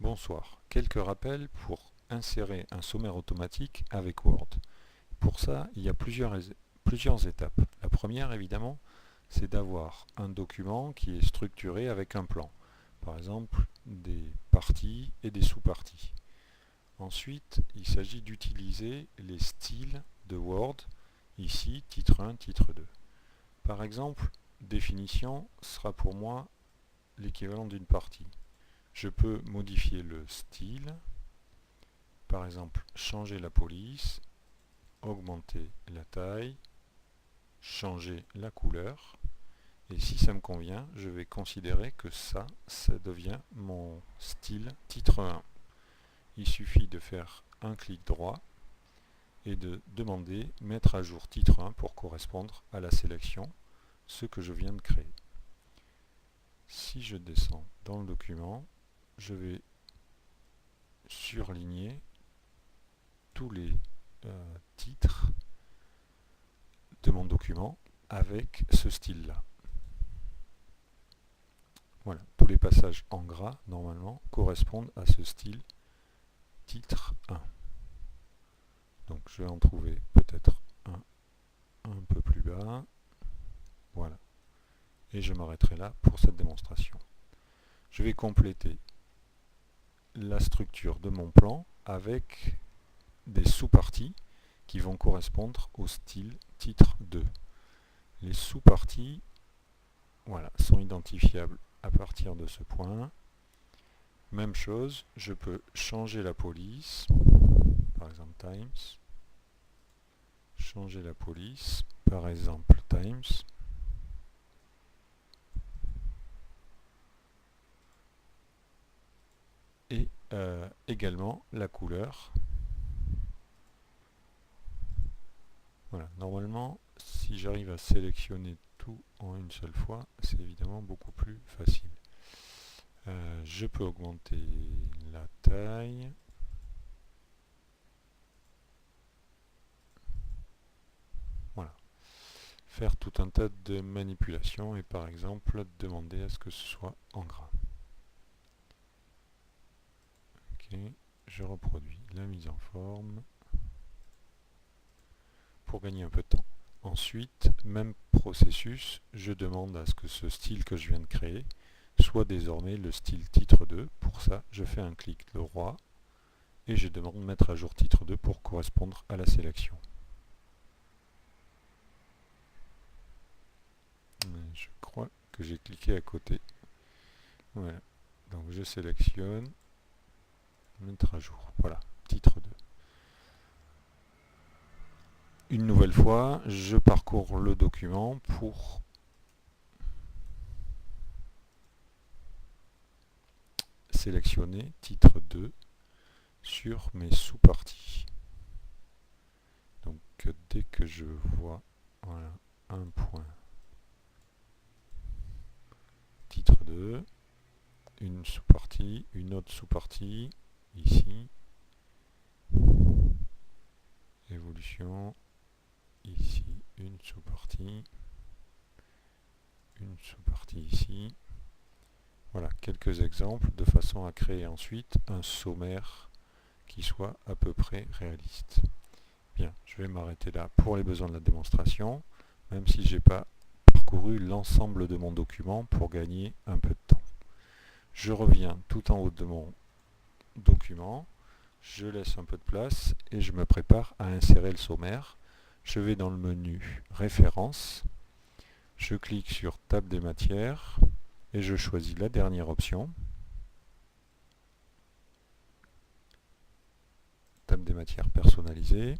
Bonsoir. Quelques rappels pour insérer un sommaire automatique avec Word. Pour ça, il y a plusieurs étapes. La première, évidemment, c'est d'avoir un document qui est structuré avec un plan. Par exemple, des parties et des sous-parties. Ensuite, il s'agit d'utiliser les styles de Word, ici, titre 1, titre 2. Par exemple, définition sera pour moi l'équivalent d'une partie. Je peux modifier le style, par exemple changer la police, augmenter la taille, changer la couleur, et si ça me convient, je vais considérer que ça devient mon style titre 1. Il suffit de faire un clic droit et de demander mettre à jour titre 1 pour correspondre à la sélection, ce que je viens de créer. Si je descends dans le document, je vais surligner tous les titres de mon document avec ce style-là. Voilà, tous les passages en gras, normalement, correspondent à ce style titre 1. Donc je vais en trouver peut-être un peu plus bas. Voilà. Et je m'arrêterai là pour cette démonstration. Je vais compléter la structure de mon plan avec des sous-parties qui vont correspondre au style titre 2. Les sous-parties sont identifiables à partir de ce point. Même chose, je peux changer la police, par exemple Times, changer la police, par exemple Times, et également la couleur. Voilà, normalement, si j'arrive à sélectionner tout en une seule fois, c'est évidemment beaucoup plus facile. Je peux augmenter la taille. Voilà. Faire tout un tas de manipulations et par exemple demander à ce que ce soit en gras. Ok, je reproduis la mise en forme pour gagner un peu de temps. Ensuite, même processus, je demande à ce que ce style que je viens de créer soit désormais le style titre 2. Pour ça, je fais un clic droit et je demande de mettre à jour titre 2 pour correspondre à la sélection. Je crois que j'ai cliqué à côté. Voilà. Donc je sélectionne, mettre à jour. Voilà, titre 2. Une nouvelle fois, je parcours le document pour sélectionner titre 2 sur mes sous-parties. Donc dès que je vois un point titre 2, une sous-partie, une autre sous-partie, ici, évolution, ici, une sous-partie ici. Voilà, quelques exemples de façon à créer ensuite un sommaire qui soit à peu près réaliste. Bien, je vais m'arrêter là pour les besoins de la démonstration, même si je n'ai pas parcouru l'ensemble de mon document pour gagner un peu de temps. Je reviens tout en haut de mon document, je laisse un peu de place et je me prépare à insérer le sommaire. Je vais dans le menu Références, je clique sur Table des matières et je choisis la dernière option, Table des matières personnalisées.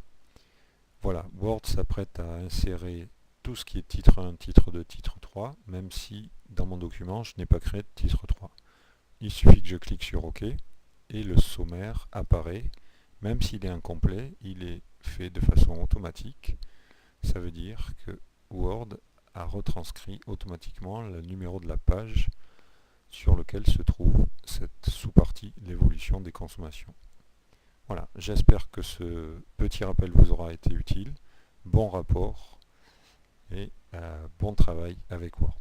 Voilà, Word s'apprête à insérer tout ce qui est titre 1, titre 2, titre 3, même si dans mon document je n'ai pas créé de titre 3. Il suffit que je clique sur OK et le sommaire apparaît. Même s'il est incomplet, il est fait de façon automatique. Ça veut dire que Word a retranscrit automatiquement le numéro de la page sur lequel se trouve cette sous-partie, l'évolution des consommations. Voilà, j'espère que ce petit rappel vous aura été utile. Bon rapport et bon travail avec Word.